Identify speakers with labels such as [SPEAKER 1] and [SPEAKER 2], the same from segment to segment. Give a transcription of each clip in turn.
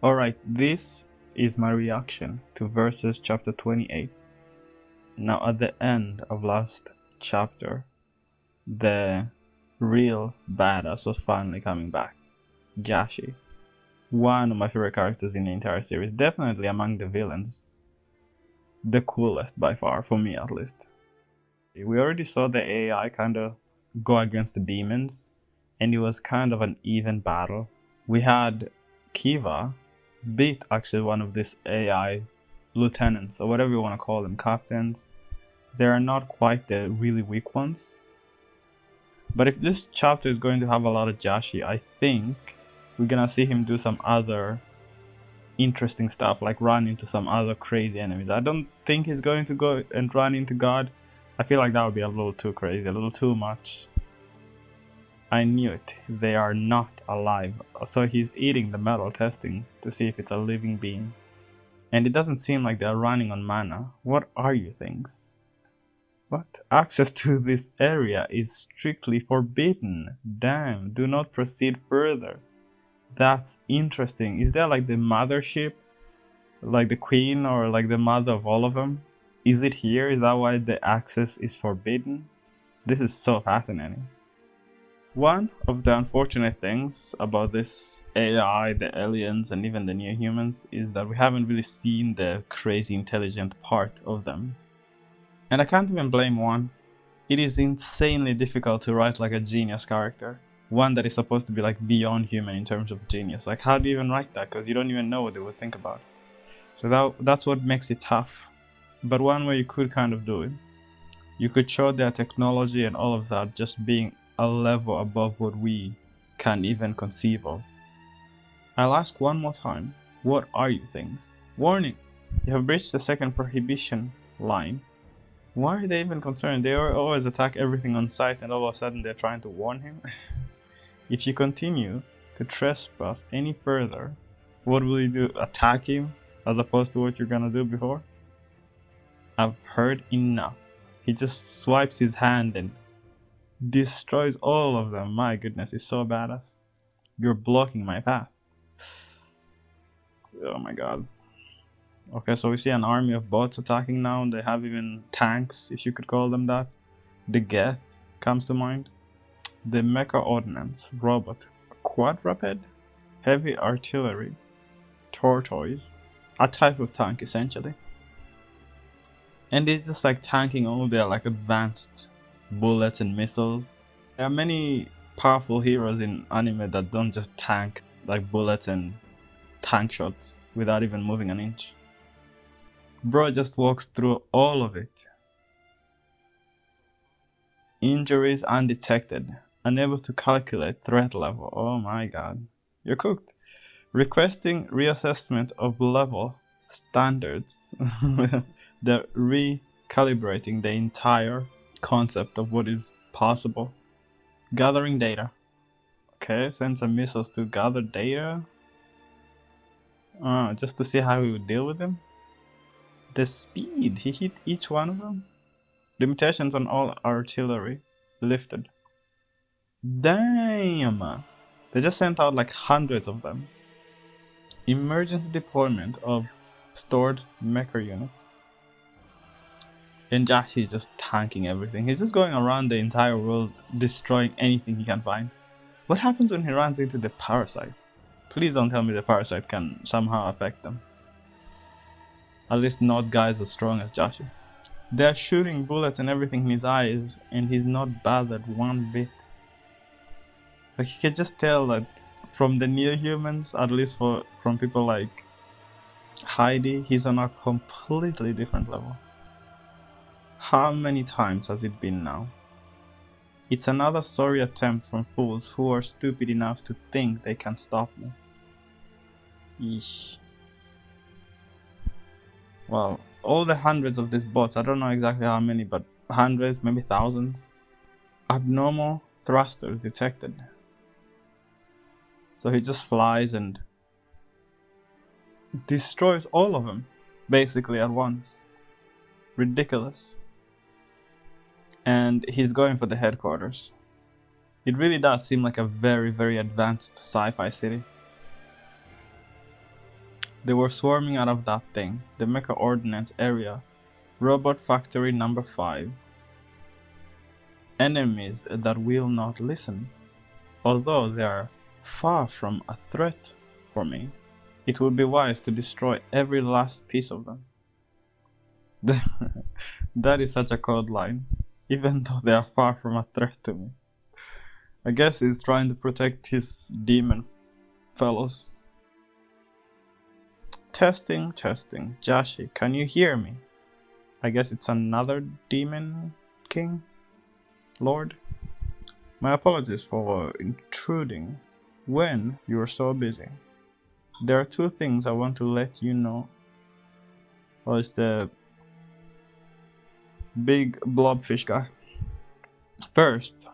[SPEAKER 1] Alright, this is my reaction to Verses chapter 28. Now, at the end of last chapter, the real badass was finally coming back. Jashi. One of my favorite characters in the entire series, definitely among the villains. The coolest by far, for me at least. We already saw the AI kind of go against the demons, and it was kind of an even battle. We had Kiva beat actually one of these AI lieutenants, or whatever you want to call them, captains. They are not quite the really weak ones. But if this chapter is going to have a lot of Jashi, I think we're gonna see him do some other interesting stuff, like run into some other crazy enemies. I don't think he's going to go and run into God. I feel like that would be a little too crazy, a little too much. I knew it. They are not alive. So he's eating the metal, testing to see if it's a living being. And it doesn't seem like they're running on mana. What are you things? What? Access to this area is strictly forbidden. Damn, do not proceed further. That's interesting. Is there like the mothership? Like the queen or like the mother of all of them? Is it here? Is that why the access is forbidden? This is so fascinating. One of the unfortunate things about this AI, the aliens, and even the new humans is that we haven't really seen the crazy intelligent part of them. And I can't even blame one. It is insanely difficult to write like a genius character. One that is supposed to be like beyond human in terms of genius. Like, how do you even write that? Because you don't even know what they would think about. So that's what makes it tough. But one way you could kind of do it. You could show their technology and all of that just being a level above what we can even conceive of. I'll ask one more time. What are you things? Warning! You have breached the second prohibition line. Why are they even concerned? They always attack everything on sight and all of a sudden they're trying to warn him? If you continue to trespass any further, what will you do? Attack him as opposed to what you're gonna do before? I've heard enough. He just swipes his hand and destroys all of them. My goodness, he's so badass. You're blocking my path. Oh my god. Okay, so we see an army of bots attacking now. They have even tanks, if you could call them that. The Geth comes to mind. The Mecha Ordnance, Robot, Quadruped, Heavy Artillery, Tortoise, a type of tank essentially. And it's just like tanking all their like advanced bullets and missiles. There are many powerful heroes in anime that don't just tank like bullets and tank shots without even moving an inch. Bro just walks through all of it. Injuries undetected. Unable to calculate threat level. Oh my god. You're cooked. Requesting reassessment of level standards. They're recalibrating the entire concept of what is possible. Gathering data. Okay, send some missiles to gather data. Just to see how we would deal with them. The speed, he hit each one of them. Limitations on all artillery lifted. Damn! They just sent out like hundreds of them. Emergency deployment of stored mecha units. And Jashi just tanking everything. He's just going around the entire world destroying anything he can find. What happens when he runs into the parasite? Please don't tell me the parasite can somehow affect them. At least not guys as strong as Jashi. They're shooting bullets and everything in his eyes, and he's not bothered one bit. Like, you can just tell that from the near humans, at least from people like Heidi, he's on a completely different level. How many times has it been now? It's another sorry attempt from fools who are stupid enough to think they can stop me. Eesh. Well, all the hundreds of these bots, I don't know exactly how many, but hundreds, maybe thousands. Abnormal thrusters detected. So he just flies and destroys all of them, basically at once. Ridiculous. And he's going for the headquarters. It really does seem like a very, very advanced sci-fi city. They were swarming out of that thing, the Mecha Ordnance area, Robot Factory number 5. Enemies that will not listen. Although they are far from a threat for me, it would be wise to destroy every last piece of them. That is such a cold line, even though they are far from a threat to me. I guess he's trying to protect his demon fellows. Testing. Jashi, can you hear me? I guess it's another demon king? Lord? My apologies for intruding when you are so busy. There are 2 things I want to let you know. Oh, it's the big blobfish guy. First,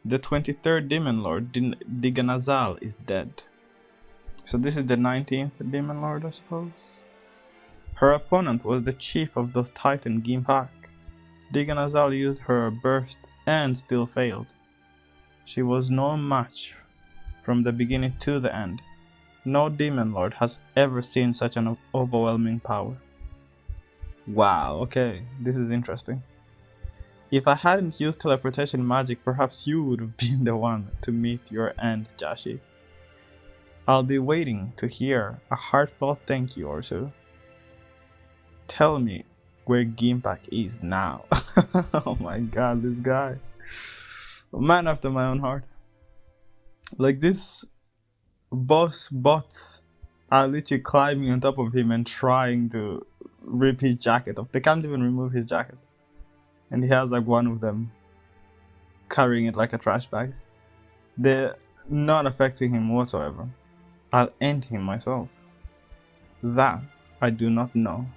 [SPEAKER 1] the 23rd Demon Lord, Diganazal, is dead. So this is the 19th Demon Lord, I suppose. Her opponent was the chief of those Titan Gimpak. Diganazal used her burst and still failed. She was no match from the beginning to the end. No Demon Lord has ever seen such an overwhelming power. Wow, okay, this is interesting. If I hadn't used teleportation magic, perhaps you would have been the one to meet your end, Jashi. I'll be waiting to hear a heartfelt thank you or so. Tell me where Gimpak is now. Oh my god, this guy. A man after my own heart. Like, this bots are literally climbing on top of him and trying to rip his jacket off. They can't even remove his jacket. And he has like one of them carrying it like a trash bag. They're not affecting him whatsoever. I'll end him myself. That I do not know.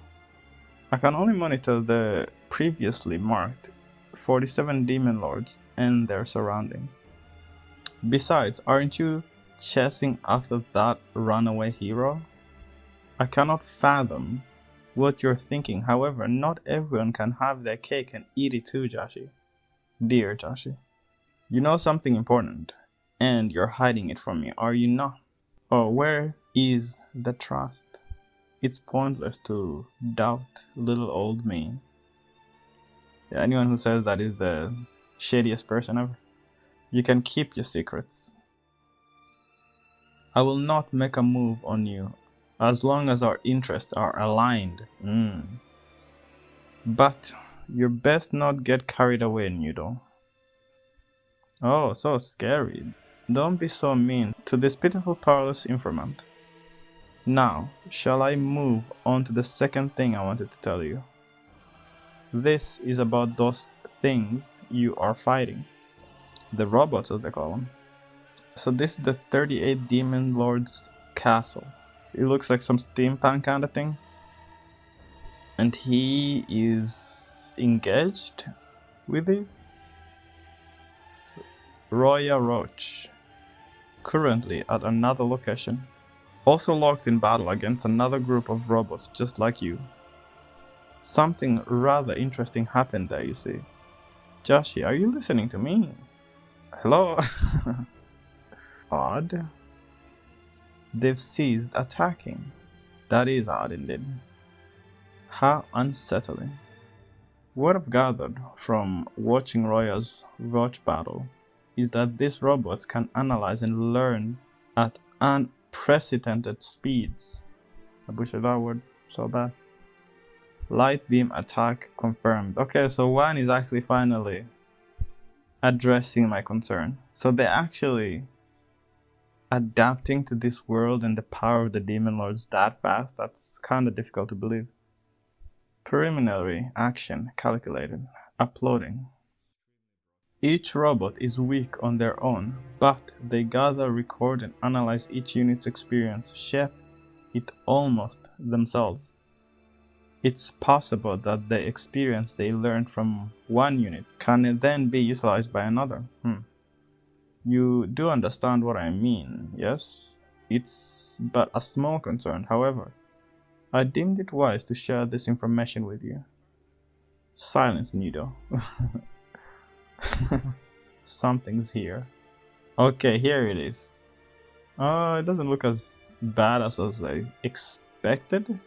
[SPEAKER 1] I can only monitor the previously marked 47 Demon Lords and their surroundings. Besides, aren't you chasing after that runaway hero? I cannot fathom what you're thinking. However, not everyone can have their cake and eat it too, Jashi. Dear Jashi. You know something important, and you're hiding it from me, are you not? Or where is the trust? It's pointless to doubt little old me. Yeah, anyone who says that is the shadiest person ever. You can keep your secrets. I will not make a move on you as long as our interests are aligned. But you best not get carried away, Nudo. Oh, so scary. Don't be so mean to this pitiful powerless informant. Now, shall I move on to the second thing I wanted to tell you? This is about those things you are fighting. The robots, as they call them. So this is the 38 Demon Lord's castle. It looks like some steampunk kind of thing. And he is engaged with these. Roya Roach. Currently at another location. Also locked in battle against another group of robots just like you. Something rather interesting happened there, you see. Jashi, are you listening to me? Hello? Odd. They've ceased attacking. That is odd indeed. How unsettling. What I've gathered from watching Roya's Roach battle is that these robots can analyze and learn at unprecedented speeds. I butchered that word so bad. Light beam attack confirmed. Okay, so one is actually finally addressing my concern. So they're actually adapting to this world and the power of the Demon Lords that fast. That's kind of difficult to believe. Preliminary action calculated. Uploading. Each robot is weak on their own, but they gather, record, and analyze each unit's experience, shape it almost themselves. It's possible that the experience they learned from one unit can then be utilized by another. You do understand what I mean, yes? It's but a small concern, however. I deemed it wise to share this information with you. Silence, Nido. Something's here. Okay, here it is. Oh, it doesn't look as badass as I expected. expected,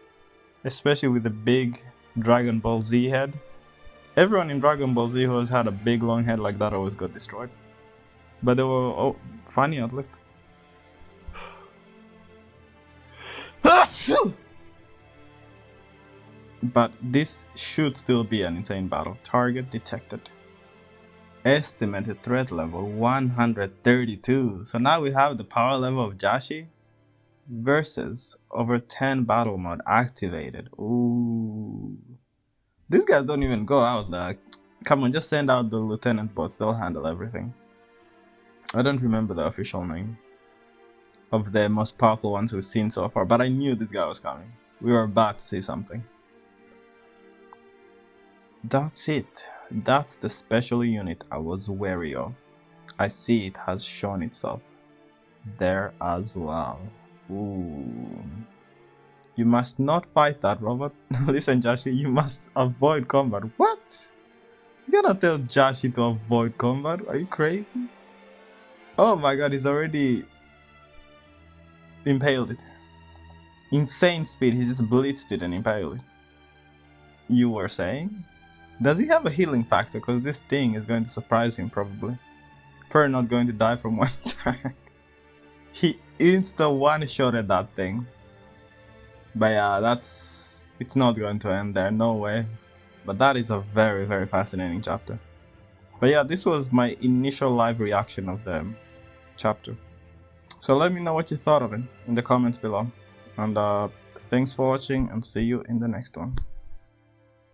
[SPEAKER 1] especially with the big Dragon Ball Z head. Everyone in Dragon Ball Z who has had a big long head like that always got destroyed. But they were funny at least. But this should still be an insane battle. Target detected. Estimated threat level 132. So now we have the power level of Jashi versus over 10 battle mode activated. Ooh. These guys don't even go out there. Come on, just send out the lieutenant bots. They'll handle everything. I don't remember the official name of the most powerful ones we've seen so far, but I knew this guy was coming. We were about to see something. That's it. That's the special unit I was wary of. I see it has shown itself there as well. Ooh. You must not fight that, Robert. Listen, Jashi, you must avoid combat. What? You cannot tell Jashi to avoid combat? Are you crazy? Oh my god, he's already impaled it. Insane speed, he just blitzed it and impaled it. You were saying? Does he have a healing factor? Because this thing is going to surprise him probably. Per not going to die from one attack. He insta one-shotted that thing. But yeah, it's not going to end there, no way. But that is a very, very fascinating chapter. But yeah, this was my initial live reaction of the chapter. So let me know what you thought of it in the comments below. And thanks for watching and see you in the next one.